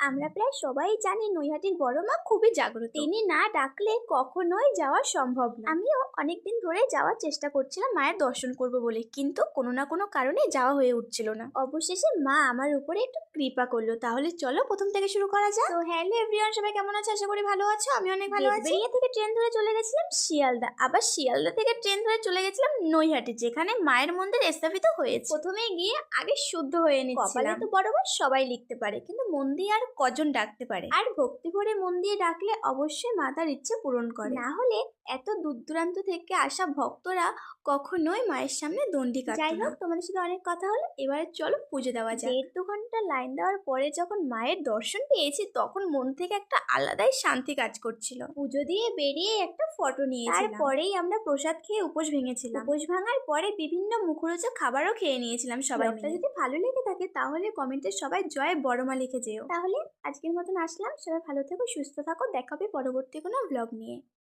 আমরা প্রায় সবাই জানি নৈহাটির বড় মা খুবই জাগ্রত, তিনি না ডাকলে কখনোই যাওয়া সম্ভব না। আমিও অনেকদিন ধরে যাওয়ার চেষ্টা করছিলাম মায়ের দর্শন করব বলে, কিন্তু কোনো না কোনো কারণে যাওয়া হয়ে উঠছিল না। অবশেষে মা আমার উপরে একটু কৃপা করলো। তাহলে চলো প্রথম থেকে শুরু করা যাক। তো হ্যালো এভরিওয়ান, সবাই কেমন আছো? আশা করি ভালো আছো। আমি অনেক ভালো আছি। বেরিয়া থেকে ট্রেন ধরে চলে গেছিলাম শিয়ালদা, আবার শিয়ালদা থেকে ট্রেন ধরে চলে গেছিলাম নৈহাটি, যেখানে মায়ের মন্দির স্থাপিত হয়েছে। প্রথমে গিয়ে আগে শুদ্ধ হয়ে নিচ্ছিলাম। কপালে তো বরাবর সবাই লিখতে পারে, কিন্তু মন দিয়ে আর কজন ডাকতে পারে? আর ভক্তি ভরে মন দিয়ে ডাকলে অবশ্যই মা তার ইচ্ছে পূরণ করে। না হলে এত দূর দূরান্ত থেকে আসা ভক্তরা কখনোই মায়ের সামনে দণ্ডি কাটতো না। যাই হোক, তোমাদের সাথে অনেক কথা হলো, এবারে চলো পুজো দেওয়া যায়। 1.5-2 ঘন্টা লাইন দেওয়ার পরে যখন মায়ের দর্শন পেয়েছি, তখন মন থেকে একটা আলাদাই শান্তি কাজ করছিল। পুজো দিয়ে বেরিয়ে একটা ফটো নিয়েছিলাম, তারপরেই আমরা প্রসাদ খেয়ে উপোস ভেঙেছিলাম। উপোস ভাঙার পরে বিভিন্ন মুখরোচক খাবারও খেয়ে নিয়েছিলাম সবাই মিলে। যদি ভালো লেগে থাকে তাহলে কমেন্টে সবাই জয় বড়মা লিখে যেও। তাহলে আজকের মতন আসলাম, সবাই ভালো থেকো, সুস্থ থাকো, দেখা হবে পরবর্তী কোনো ব্লগ নিয়ে।